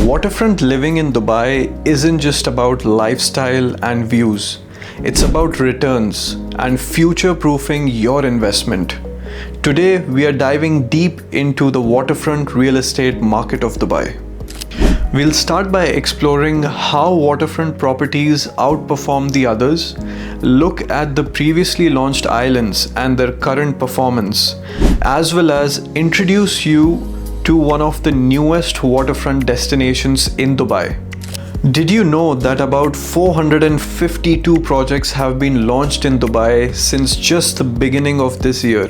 Waterfront living in Dubai isn't just about lifestyle and views. It's about returns and future-proofing your investment. Today, we are diving deep into the waterfront real estate market of Dubai. We'll start by exploring how waterfront properties outperform the others, look at the previously launched islands and their current performance, as well as introduce you to one of the newest waterfront destinations in Dubai. Did you know that about 452 projects have been launched in Dubai since just the beginning of this year?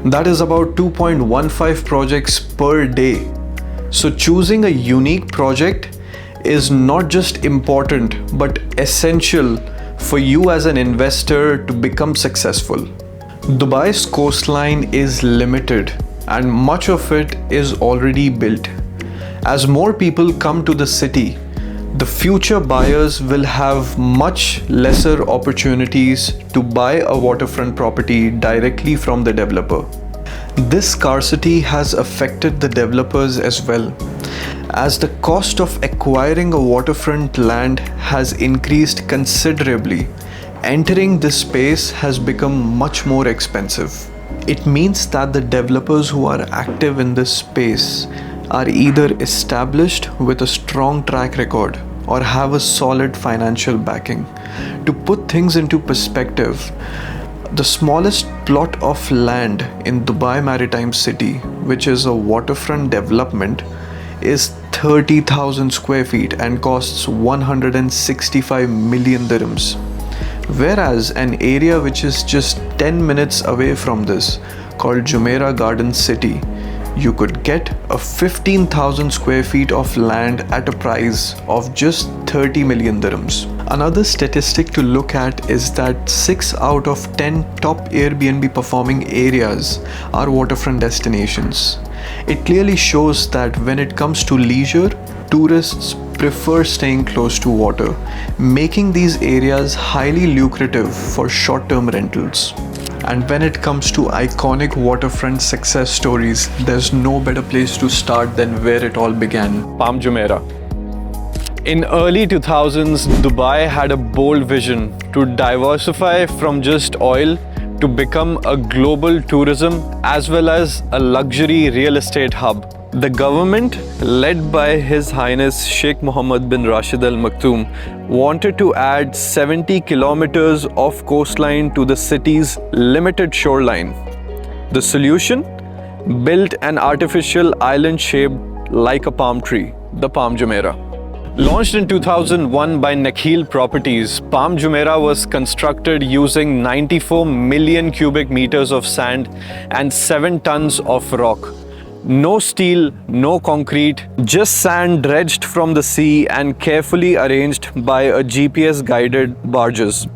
That is about 2.15 projects per day. So choosing a unique project is not just important but essential for you as an investor to become successful. Dubai's coastline is limited and much of it is already built. As more people come to the city, the future buyers will have much lesser opportunities to buy a waterfront property directly from the developer. This scarcity has affected the developers as well, as the cost of acquiring a waterfront land has increased considerably. Entering this space has become much more expensive. It means that the developers who are active in this space are either established with a strong track record or have a solid financial backing. To put things into perspective, the smallest plot of land in Dubai Maritime City, which is a waterfront development, is 30,000 square feet and costs 165 million dirhams. Whereas an area which is just 10 minutes away from this, called Jumeirah Garden City, you could get a 15,000 square feet of land at a price of just 30 million dirhams. Another statistic to look at is that 6 out of 10 top Airbnb performing areas are waterfront destinations. It clearly shows that when it comes to leisure, tourists prefer staying close to water, making these areas highly lucrative for short-term rentals. And when it comes to iconic waterfront success stories, there's no better place to start than where it all began, Palm Jumeirah. In early 2000s, Dubai had a bold vision to diversify from just oil to become a global tourism as well as a luxury real estate hub. The government, led by His Highness Sheikh Mohammed bin Rashid Al Maktoum, wanted to add 70 kilometers of coastline to the city's limited shoreline. The solution? Built an artificial island shaped like a palm tree, the Palm Jumeirah. Launched in 2001 by Nakheel Properties, Palm Jumeirah was constructed using 94 million cubic meters of sand and 7 tons of rock. No steel, no concrete, just sand dredged from the sea and carefully arranged by a GPS-guided barges.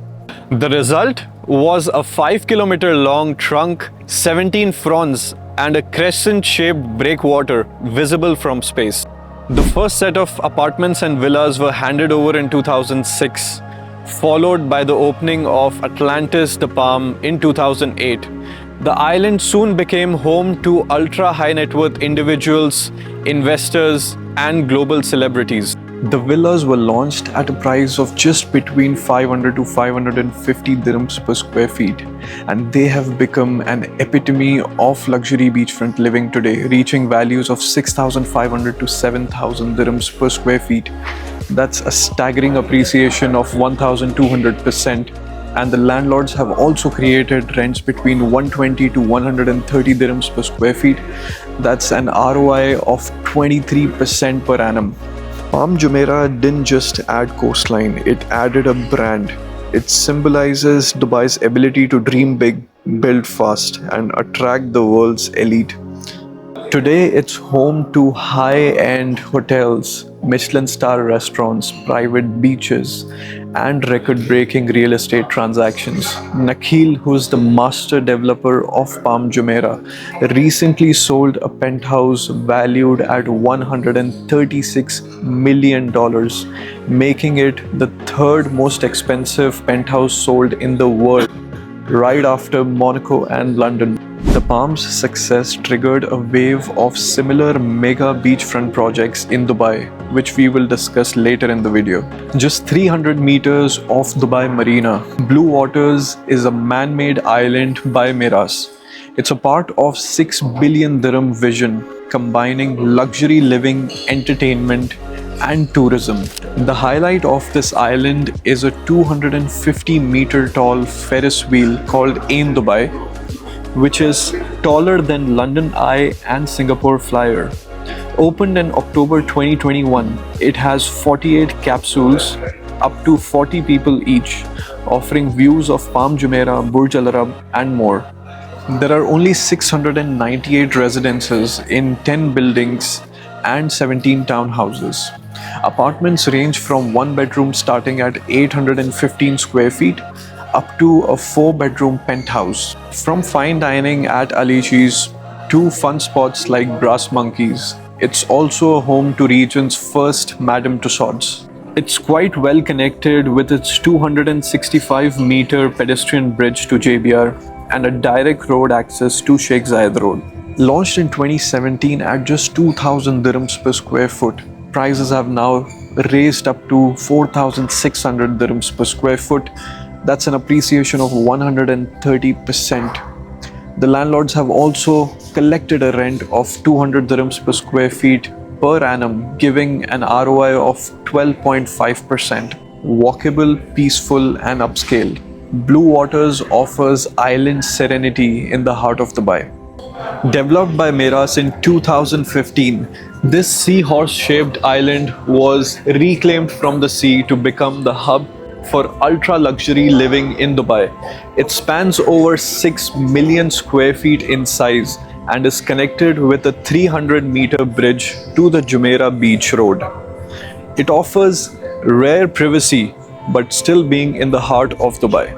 The result was a 5-kilometer long trunk, 17 fronds, and a crescent-shaped breakwater visible from space. The first set of apartments and villas were handed over in 2006, followed by the opening of Atlantis the Palm in 2008. The island soon became home to ultra-high net worth individuals, investors, and global celebrities. The villas were launched at a price of just between 500 to 550 dirhams per square feet, and they have become an epitome of luxury beachfront living today, reaching values of 6,500 to 7,000 dirhams per square feet. That's a staggering appreciation of 1,200%. And the landlords have also created rents between 120 to 130 dirhams per square feet. That's an ROI of 23% per annum. Palm Jumeirah didn't just add coastline, it added a brand. It symbolizes Dubai's ability to dream big, build fast, and attract the world's elite. Today, it's home to high-end hotels, Michelin star restaurants, private beaches, and record-breaking real estate transactions. Nakheel, who is the master developer of Palm Jumeirah, recently sold a penthouse valued at $136 million, making it the third most expensive penthouse sold in the world, right after Monaco and London. The Palm's success triggered a wave of similar mega beachfront projects in Dubai, which we will discuss later in the video. Just 300 meters off Dubai Marina, Bluewaters is a man-made island by Miras. It's a part of 6 billion dirham vision, combining luxury living, entertainment, and tourism. The highlight of this island is a 250-meter tall Ferris wheel called Ain Dubai, which is taller than London Eye and Singapore Flyer. Opened in October 2021, it has 48 capsules, up to 40 people each, offering views of Palm Jumeirah, Burj Al Arab, and more. There are only 698 residences in 10 buildings and 17 townhouses. Apartments range from one bedroom starting at 815 square feet up to a 4-bedroom penthouse. From fine dining at Alici's to fun spots like Brass Monkeys, it's also a home to region's first Madame Tussauds. It's quite well connected with its 265-meter pedestrian bridge to JBR and a direct road access to Sheikh Zayed Road. Launched in 2017 at just 2,000 dirhams per square foot, prices have now raised up to 4,600 dirhams per square foot. That's an appreciation of 130%. The landlords have also collected a rent of 200 dirhams per square feet per annum, giving an ROI of 12.5%. Walkable, peaceful, and upscale, Bluewaters offers island serenity in the heart of Dubai. Developed by Miras in 2015, this seahorse-shaped island was reclaimed from the sea to become the hub for ultra-luxury living in Dubai. It spans over 6 million square feet in size and is connected with a 300-meter bridge to the Jumeirah Beach Road. It offers rare privacy, but still being in the heart of Dubai.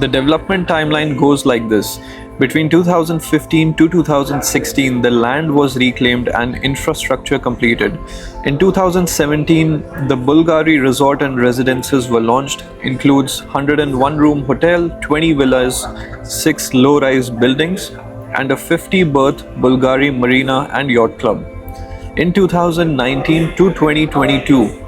The development timeline goes like this. Between 2015 to 2016, the land was reclaimed and infrastructure completed. In 2017, the Bulgari Resort and Residences were launched. Includes 101-room hotel, 20 villas, 6 low-rise buildings, and a 50-berth Bulgari Marina and Yacht Club. In 2019 to 2022,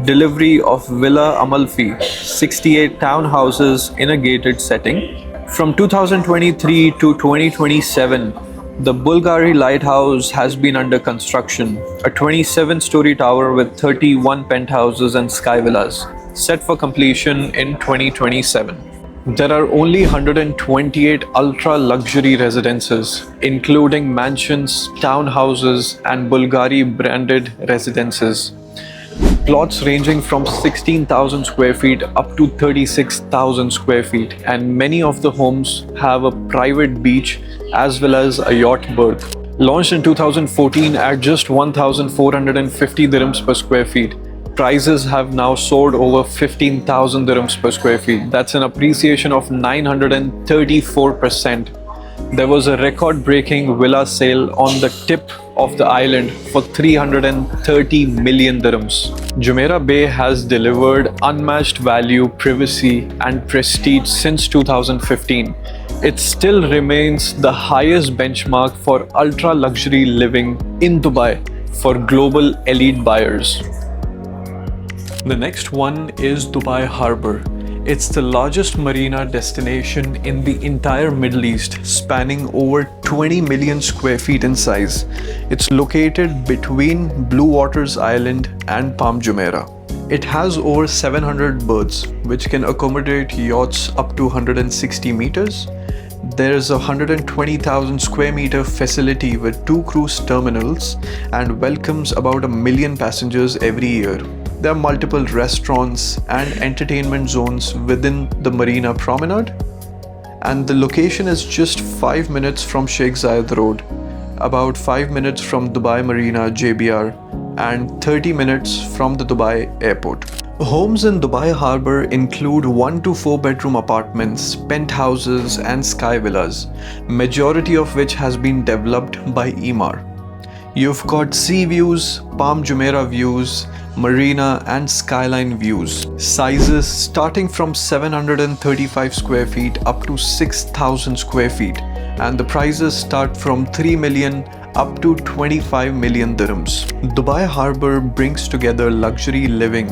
delivery of Villa Amalfi, 68 townhouses in a gated setting. From 2023 to 2027, the Bulgari Lighthouse has been under construction, a 27-story tower with 31 penthouses and sky villas, set for completion in 2027. There are only 128 ultra-luxury residences, including mansions, townhouses, and Bulgari-branded residences. Plots ranging from 16,000 square feet up to 36,000 square feet, and many of the homes have a private beach as well as a yacht berth. Launched in 2014 at just 1,450 dirhams per square feet, prices have now soared over 15,000 dirhams per square feet. That's an appreciation of 934%. There was a record-breaking villa sale on the tip of the island for 330 million dirhams. Jumeirah Bay has delivered unmatched value, privacy, and prestige since 2015. It still remains the highest benchmark for ultra-luxury living in Dubai for global elite buyers. The next one is Dubai Harbour. It's the largest marina destination in the entire Middle East, spanning over 20 million square feet in size. It's located between Bluewaters Island and Palm Jumeirah. It has over 700 berths, which can accommodate yachts up to 160 meters. There is a 120,000 square meter facility with 2 cruise terminals and welcomes about 1 million passengers every year. There are multiple restaurants and entertainment zones within the Marina Promenade, and the location is just 5 minutes from Sheikh Zayed Road, about 5 minutes from Dubai Marina JBR, and 30 minutes from the Dubai Airport. Homes in Dubai Harbour include 1 to 4 bedroom apartments, penthouses, and sky villas, majority of which has been developed by Emaar. You've got sea views, Palm Jumeirah views, marina and skyline views. Sizes starting from 735 square feet up to 6,000 square feet, and the prices start from 3 million up to 25 million dirhams. Dubai Harbour brings together luxury living,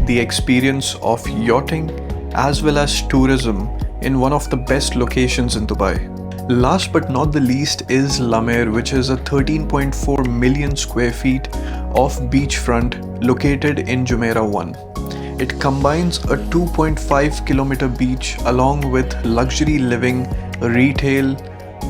the experience of yachting, as well as tourism in one of the best locations in Dubai. Last but not the least is Lumeir, which is a 13.4 million square feet of beachfront located in Jumeirah 1. It combines a 2.5 kilometer beach along with luxury living, retail,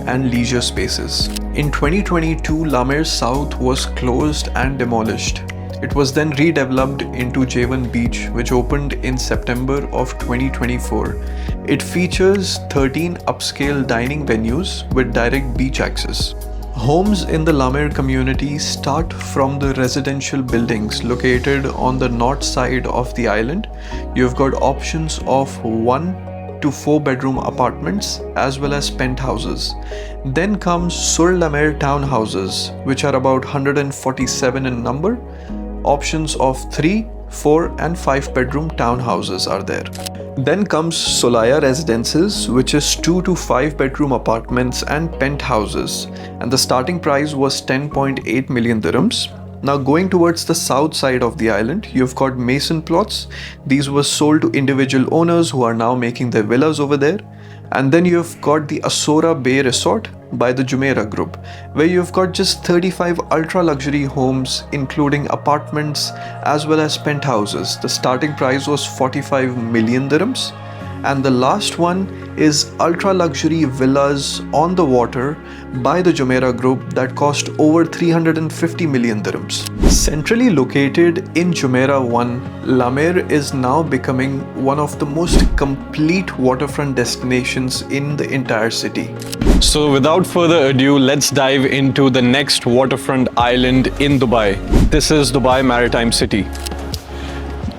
and leisure spaces. In 2022, Lumeir South was closed and demolished. It was then redeveloped into J1 Beach, which opened in September of 2024. It features 13 upscale dining venues with direct beach access. Homes in the Lumeir community start from the residential buildings located on the north side of the island. You've got options of 1 to 4 bedroom apartments as well as penthouses. Then comes Sur Lumeir townhouses, which are about 147 in number. Options of 3, 4 and 5 bedroom townhouses are there. Then comes Solaya Residences, which is 2 to 5 bedroom apartments and penthouses, and the starting price was 10.8 million dirhams. Now going towards the south side of the island, you've got Mason plots. These were sold to individual owners who are now making their villas over there. And then you've got the Asora Bay Resort by the Jumeirah Group, where you've got just 35 ultra luxury homes including apartments as well as penthouses. The starting price was 45 million dirhams. And the last one is ultra luxury villas on the water by the Jumeirah Group that cost over 350 million dirhams. Centrally located in Jumeirah 1, Lumeir is now becoming one of the most complete waterfront destinations in the entire city. So without further ado, let's dive into the next waterfront island in Dubai. This is Dubai Maritime City.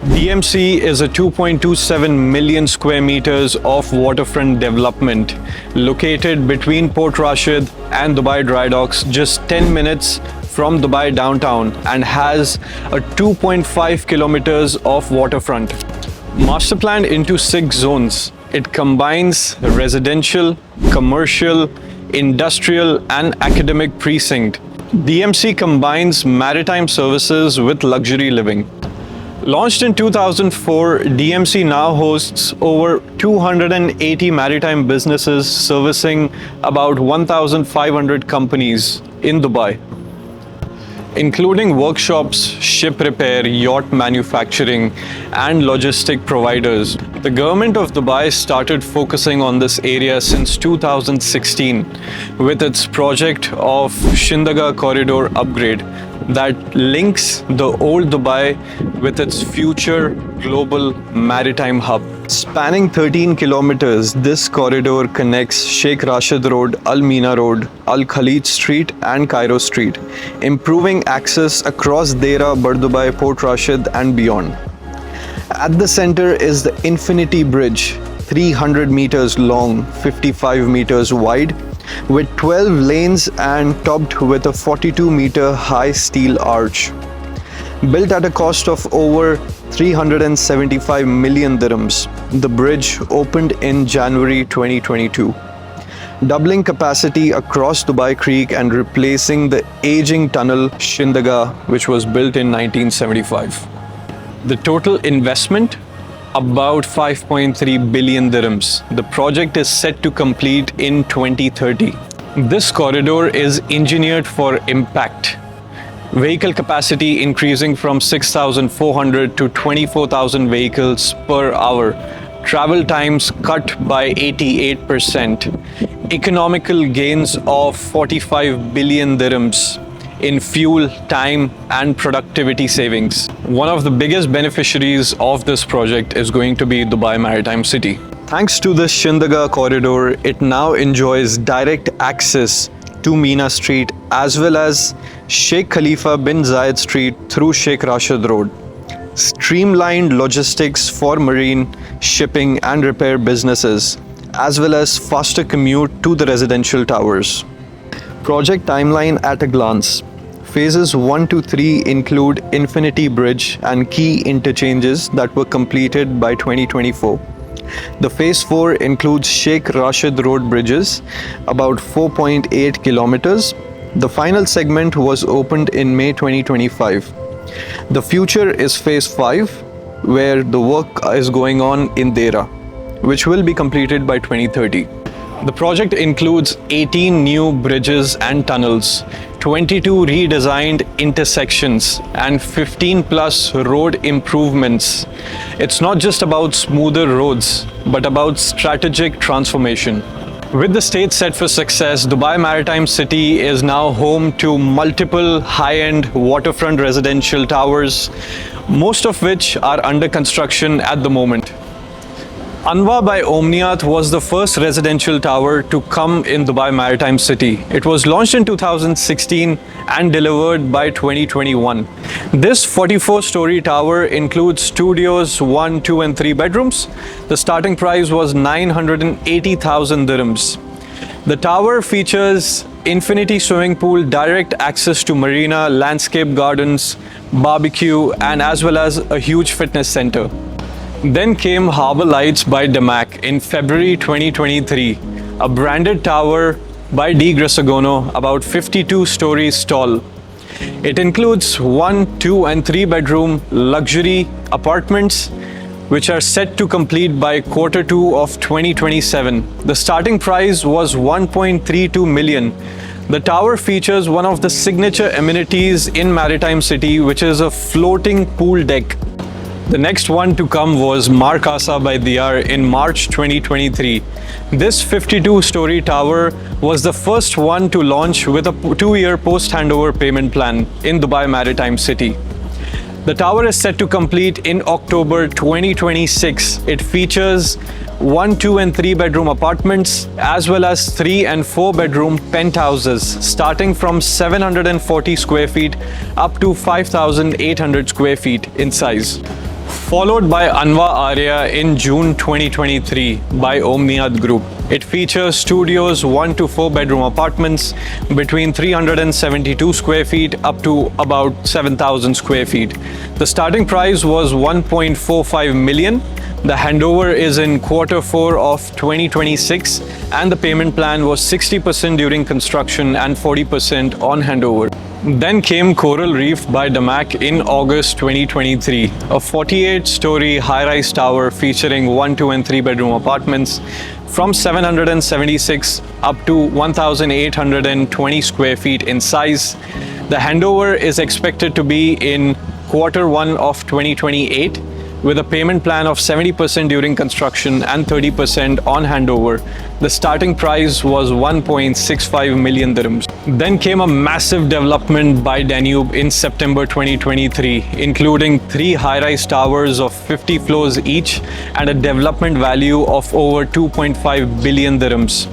DMC is a 2.27 million square meters of waterfront development located between Port Rashid and Dubai Dry Docks, just 10 minutes from Dubai downtown, and has a 2.5 kilometers of waterfront. Master planned into 6 zones. It combines residential, commercial, industrial and academic precinct. DMC combines maritime services with luxury living. Launched in 2004, DMC now hosts over 280 maritime businesses servicing about 1,500 companies in Dubai, including workshops, ship repair, yacht manufacturing, and logistic providers. The government of Dubai started focusing on this area since 2016 with its project of Shindagha Corridor upgrade that links the old Dubai with its future global maritime hub. Spanning 13 kilometers, this corridor connects Sheikh Rashid Road, Al Mina Road, Al Khalid Street and Cairo Street, improving access across Deira, Bardubai, Port Rashid and beyond. At the center is the Infinity Bridge, 300 meters long, 55 meters wide, with 12 lanes and topped with a 42-meter high steel arch. Built at a cost of over 375 million dirhams, the bridge opened in January 2022, doubling capacity across Dubai Creek and replacing the aging tunnel Shindagha, which was built in 1975. The total investment, about 5.3 billion dirhams. The project is set to complete in 2030. This corridor is engineered for impact. Vehicle capacity increasing from 6,400 to 24,000 vehicles per hour. Travel times cut by 88%. Economical gains of 45 billion dirhams in fuel, time and productivity savings. One of the biggest beneficiaries of this project is going to be Dubai Maritime City. Thanks to the Shindagha Corridor, it now enjoys direct access to Mina Street as well as Sheikh Khalifa bin Zayed Street through Sheikh Rashid Road. Streamlined logistics for marine, shipping and repair businesses, as well as faster commute to the residential towers. Project timeline at a glance. Phases 1 to 3 include Infinity Bridge and key interchanges that were completed by 2024. The Phase 4 includes Sheikh Rashid Road bridges, about 4.8 kilometers, The final segment was opened in May 2025. The future is phase 5, where the work is going on in Dera, which will be completed by 2030. The project includes 18 new bridges and tunnels, 22 redesigned intersections, and 15 plus road improvements. It's not just about smoother roads, but about strategic transformation. With the stage set for success, Dubai Maritime City is now home to multiple high-end waterfront residential towers, most of which are under construction at the moment. Anwa by Omniath was the first residential tower to come in Dubai Maritime City. It was launched in 2016 and delivered by 2021. This 44-story tower includes studios, 1, 2 and 3 bedrooms. The starting price was 980,000 dirhams. The tower features infinity swimming pool, direct access to marina, landscape gardens, barbecue, and as well as a huge fitness center. Then came Harbour Lights by Damac in February 2023, a branded tower by D. Gresagono, about 52 stories tall. It includes 1, 2 and 3 bedroom luxury apartments, which are set to complete by Q2 of 2027. The starting price was 1.32 million. The tower features one of the signature amenities in Maritime City, which is a floating pool deck. The next one to come was Mar Casa by Diyar in March 2023. This 52-story tower was the first one to launch with a 2-year post-handover payment plan in Dubai Maritime City. The tower is set to complete in October 2026. It features 1, 2 and 3 bedroom apartments as well as 3 and 4 bedroom penthouses starting from 740 square feet up to 5,800 square feet in size. Followed by Anwa Arya in June 2023 by Omniath Group. It features studios, 1 to 4 bedroom apartments between 372 square feet up to about 7,000 square feet. The starting price was 1.45 million. The handover is in Q4 of 2026 and the payment plan was 60% during construction and 40% on handover. Then came Coral Reef by Damac in August 2023, a 48-story high-rise tower featuring 1, 2 and 3 bedroom apartments from 776 up to 1,820 square feet in size. The handover is expected to be in Q1 of 2028 with a payment plan of 70% during construction and 30% on handover. The starting price was 1.65 million dirhams. Then came a massive development by Danube in September 2023, including 3 high-rise towers of 50 floors each and a development value of over 2.5 billion dirhams.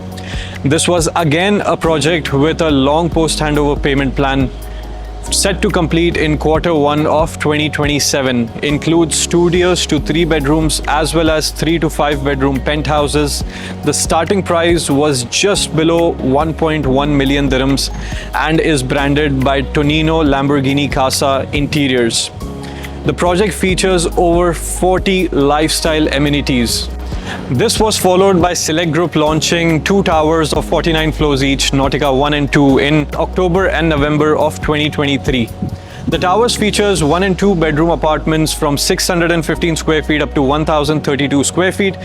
This was again a project with a long post-handover payment plan set to complete in Q1 of 2027, includes studios to 3 bedrooms as well as 3 to 5 bedroom penthouses. The starting price was just below 1.1 million dirhams and is branded by Tonino Lamborghini Casa Interiors. The project features over 40 lifestyle amenities. This was followed by Select Group launching 2 towers of 49 floors each, Nautica 1 and 2, in October and November of 2023. The towers features 1 and 2 bedroom apartments from 615 square feet up to 1,032 square feet,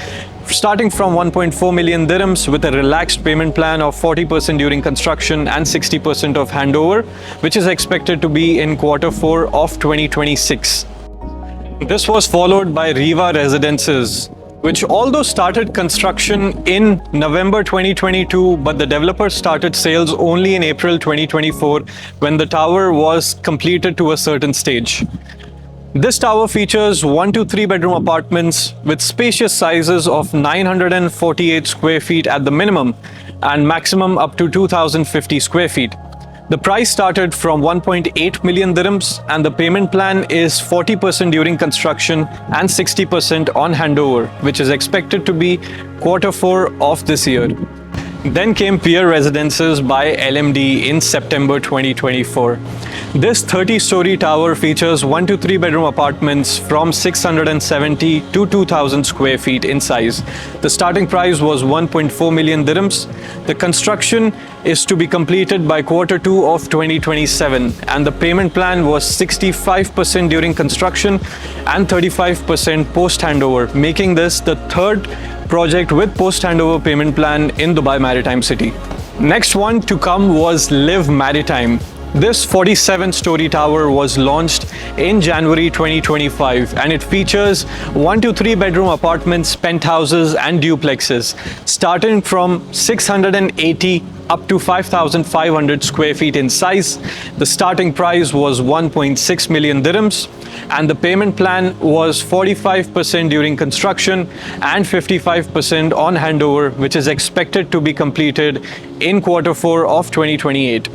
starting from 1.4 million dirhams with a relaxed payment plan of 40% during construction and 60% of handover, which is expected to be in Q4 of 2026. This was followed by Riva Residences, which although started construction in November 2022, but the developer started sales only in April 2024 when the tower was completed to a certain stage. This tower features 1 to 3 bedroom apartments with spacious sizes of 948 square feet at the minimum and maximum up to 2,050 square feet. The price started from 1.8 million dirhams and the payment plan is 40% during construction and 60% on handover, which is expected to be Q4 of this year. Then came Pier Residences by LMD in September 2024. This 30-story tower features 1 to 3 bedroom apartments from 670 to 2000 square feet in size. The starting price was 1.4 million dirhams. The construction is to be completed by Q2 of 2027, and the payment plan was 65% during construction and 35% post-handover, making this the third project with post-handover payment plan in Dubai Maritime City. Next one to come was Live Maritime. This 47-story tower was launched in January 2025, and it features 1 to 3 bedroom apartments, penthouses and duplexes starting from 680 up to 5,500 square feet in size. The starting price was 1.6 million dirhams, and the payment plan was 45% during construction and 55% on handover, which is expected to be completed in Q4 of 2028.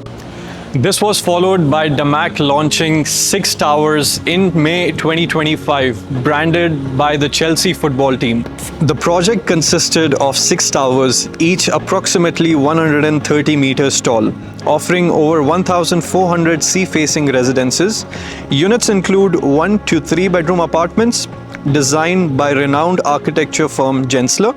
This was followed by Damac launching 6 towers in May 2025, branded by the Chelsea football team. The project consisted of 6 towers, each approximately 130 meters tall, offering over 1,400 sea-facing residences. Units include 1 to 3 bedroom apartments designed by renowned architecture firm Gensler.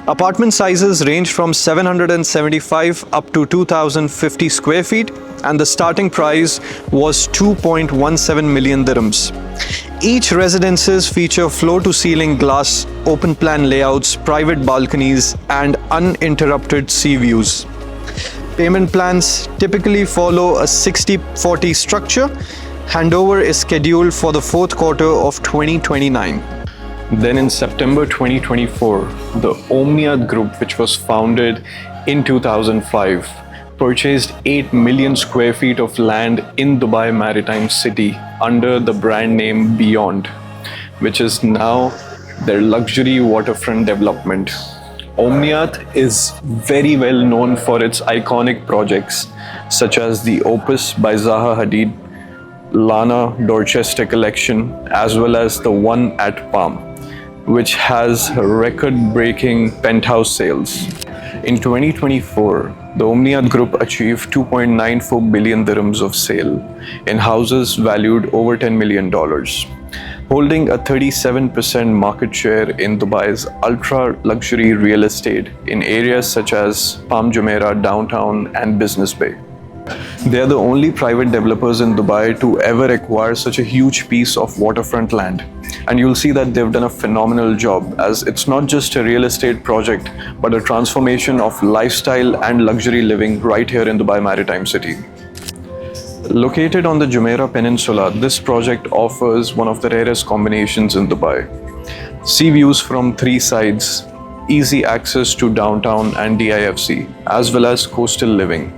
Apartment sizes range from 775 up to 2,050 square feet, and the starting price was 2.17 million dirhams. Each residences feature floor-to-ceiling glass, open-plan layouts, private balconies, and uninterrupted sea views. Payment plans typically follow a 60-40 structure. Handover is scheduled for the Q4 of 2029. Then in September 2024, the Omniad Group, which was founded in 2005, purchased 8 million square feet of land in Dubai Maritime City under the brand name Beyond, which is now their luxury waterfront development. Omniad is very well known for its iconic projects such as the Opus by Zaha Hadid, Lana Dorchester collection, as well as the one at Palm, which has record-breaking penthouse sales. In 2024, the Omniad Group achieved 2.94 billion dirhams of sale in houses valued over $10 million, holding a 37% market share in Dubai's ultra-luxury real estate in areas such as Palm Jumeirah, Downtown, and Business Bay. They are the only private developers in Dubai to ever acquire such a huge piece of waterfront land. And you'll see that they've done a phenomenal job, as it's not just a real estate project, but a transformation of lifestyle and luxury living right here in Dubai Maritime City. Located on the Jumeirah Peninsula, this project offers one of the rarest combinations in Dubai. Sea views from 3 sides, easy access to downtown and DIFC, as well as coastal living.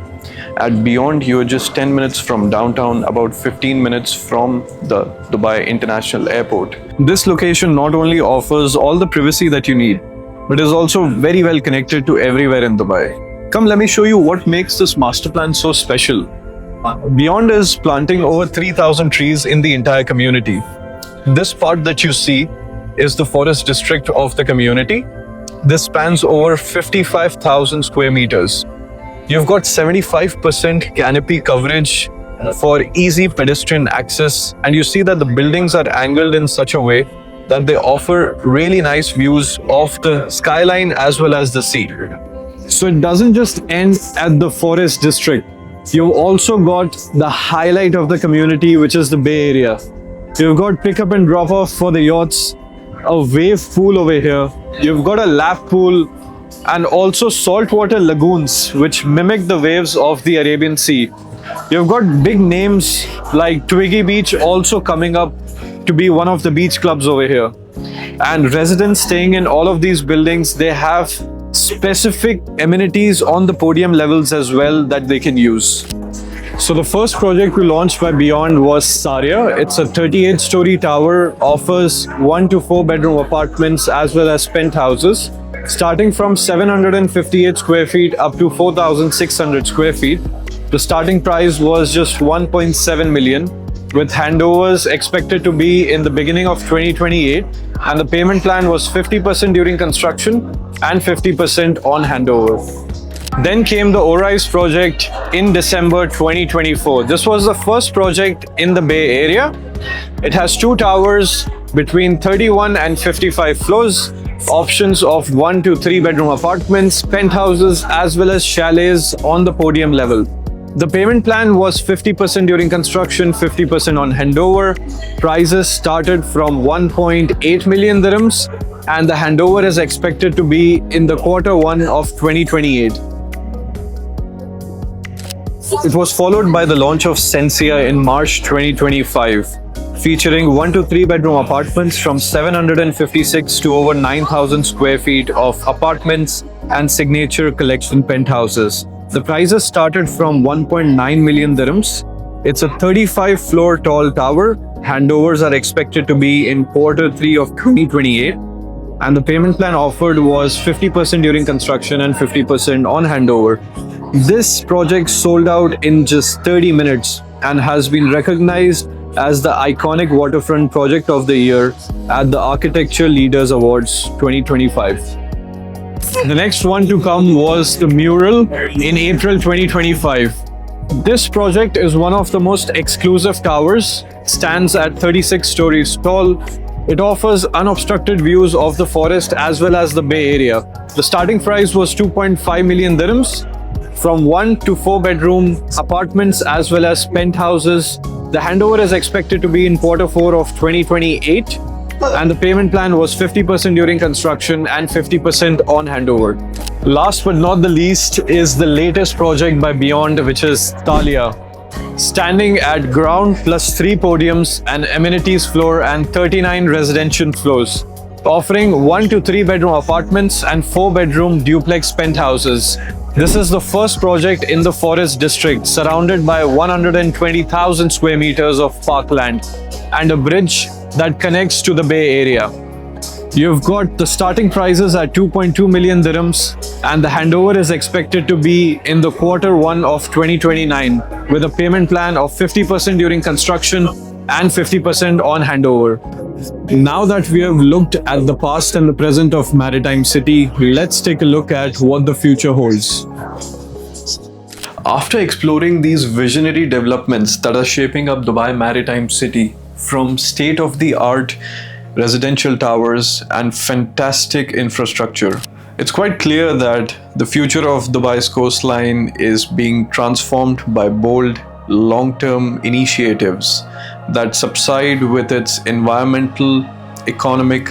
At Beyond, you are just 10 minutes from downtown, about 15 minutes from the Dubai International Airport. This location not only offers all the privacy that you need, but is also very well connected to everywhere in Dubai. Come, let me show you what makes this master plan so special. Beyond is planting over 3,000 trees in the entire community. This part that you see is the forest district of the community. This spans over 55,000 square meters. You've got 75% canopy coverage for easy pedestrian access, and you see that the buildings are angled in such a way that they offer really nice views of the skyline as well as the sea. So it doesn't just end at the forest district. You've also got the highlight of the community, which is the Bay Area. You've got pick up and drop off for the yachts, a wave pool over here. You've got a lap pool, and also saltwater lagoons which mimic the waves of the Arabian Sea. You've got big names like Twiggy Beach also coming up to be one of the beach clubs over here. And residents staying in all of these buildings, they have specific amenities on the podium levels as well that they can use. So the first project we launched by Beyond was Saria. It's a 38-story tower, offers 1 to 4 bedroom apartments as well as penthouses, starting from 758 square feet up to 4,600 square feet. The starting price was just 1.7 million, with handovers expected to be in the beginning of 2028, and the payment plan was 50% during construction and 50% on handover. Then came the Orise project in December 2024. This was the first project in the Bay Area. It has 2 towers between 31 and 55 floors, options of 1 to 3 bedroom apartments, penthouses, as well as chalets on the podium level. The payment plan was 50% during construction, 50% on handover. Prices started from 1.8 million dirhams, and the handover is expected to be in the Q1 of 2028. It was followed by the launch of Sensia in March 2025, featuring 1 to 3 bedroom apartments from 756 to over 9,000 square feet of apartments and signature collection penthouses. The prices started from 1.9 million dirhams. It's a 35 floor tall tower. Handovers are expected to be in Q3 of 2028. And the payment plan offered was 50% during construction and 50% on handover. This project sold out in just 30 minutes and has been recognized as the iconic waterfront project of the year at the Architecture Leaders Awards 2025. The next one to come was the mural in April 2025. This project is one of the most exclusive towers, stands at 36 stories tall. It offers unobstructed views of the forest as well as the Bay Area. The starting price was 2.5 million dirhams from 1 to 4 bedroom apartments as well as penthouses. The handover is expected to be in Q4 of 2028, and the payment plan was 50% during construction and 50% on handover. Last but not the least is the latest project by Beyond, which is Thalia. Standing at ground plus 3 podiums, an amenities floor and 39 residential floors, offering 1 to 3 bedroom apartments and 4 bedroom duplex penthouses. This is the first project in the Forest District, surrounded by 120,000 square meters of parkland and a bridge that connects to the Bay Area. You've got the starting prices at 2.2 million dirhams, and the handover is expected to be in the Q1 of 2029, with a payment plan of 50% during construction and 50% on handover. Now that we have looked at the past and the present of Maritime City, let's take a look at what the future holds. After exploring these visionary developments that are shaping up Dubai Maritime City, from state-of-the-art residential towers and fantastic infrastructure, it's quite clear that the future of Dubai's coastline is being transformed by bold, long-term initiatives that subside with its environmental, economic,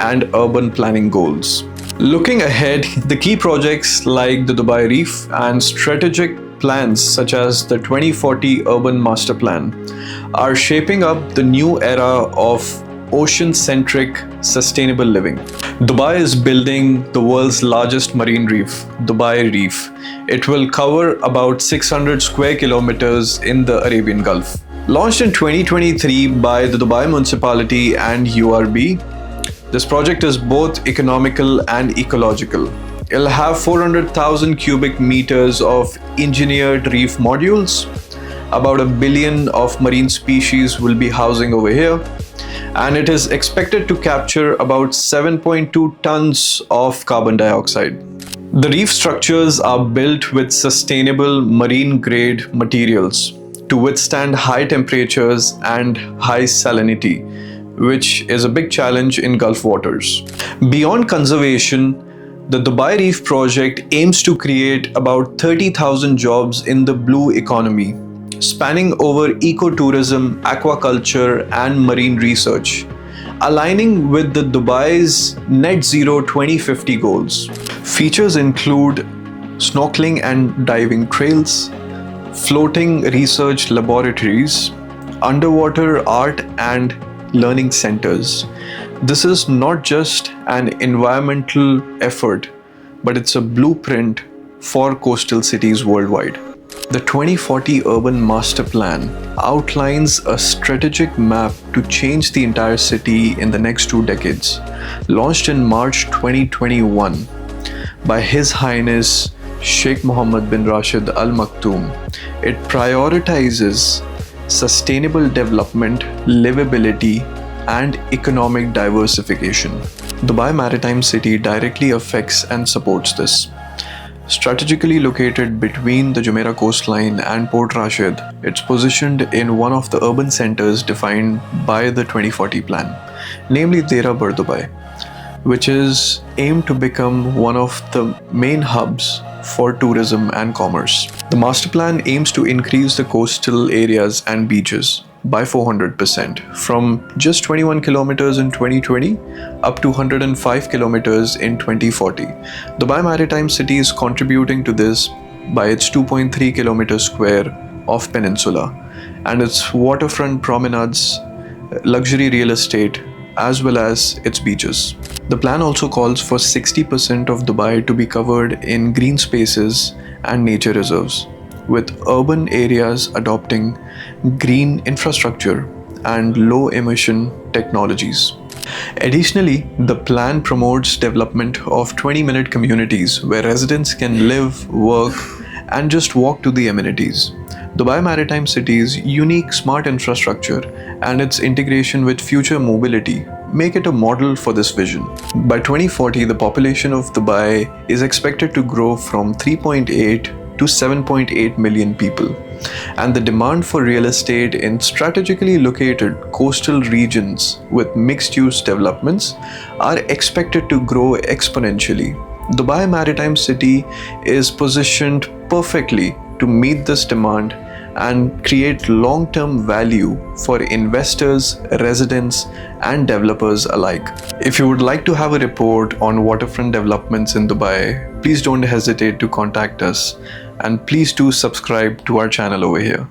and urban planning goals. Looking ahead, the key projects like the Dubai Reef and strategic plans such as the 2040 Urban Master Plan are shaping up the new era of ocean-centric sustainable living. Dubai is building the world's largest marine reef, Dubai Reef. It will cover about 600 square kilometers in the Arabian Gulf. Launched in 2023 by the Dubai Municipality and URB, this project is both economical and ecological. It'll have 400,000 cubic meters of engineered reef modules. About 1 billion of marine species will be housing over here, and it is expected to capture about 7.2 tons of carbon dioxide. The reef structures are built with sustainable marine-grade materials to withstand high temperatures and high salinity, which is a big challenge in Gulf waters. Beyond conservation, the Dubai Reef project aims to create about 30,000 jobs in the blue economy, spanning over ecotourism, aquaculture, and marine research, aligning with the Dubai's Net Zero 2050 goals. Features include snorkeling and diving trails, floating research laboratories, underwater art and learning centers. This is not just an environmental effort, but it's a blueprint for coastal cities worldwide. The 2040 Urban Master Plan outlines a strategic map to change the entire city in the next 2 decades. Launched in March 2021 by His Highness Sheikh Mohammed bin Rashid Al Maktoum, it prioritizes sustainable development, livability, and economic diversification. Dubai Maritime City directly affects and supports this. Strategically located between the Jumeirah coastline and Port Rashid, it's positioned in one of the urban centers defined by the 2040 plan, namely Dera Bar Dubai, which is aimed to become one of the main hubs for tourism and commerce. The master plan aims to increase the coastal areas and beaches by 400% from just 21 kilometers in 2020 up to 105 kilometers in 2040. Dubai Maritime City is contributing to this by its 2.3 kilometers square of peninsula and its waterfront promenades, luxury real estate, as well as its beaches. The plan also calls for 60% of Dubai to be covered in green spaces and nature reserves, with urban areas adopting green infrastructure and low emission technologies. Additionally, the plan promotes development of 20-minute communities where residents can live, work, and just walk to the amenities. Dubai Maritime City's unique smart infrastructure and its integration with future mobility make it a model for this vision. By 2040, the population of Dubai is expected to grow from 3.8 to 7.8 million people, and the demand for real estate in strategically located coastal regions with mixed-use developments are expected to grow exponentially. Dubai Maritime City is positioned perfectly to meet this demand and create long-term value for investors, residents, and developers alike. If you would like to have a report on waterfront developments in Dubai, please don't hesitate to contact us, and please do subscribe to our channel over here.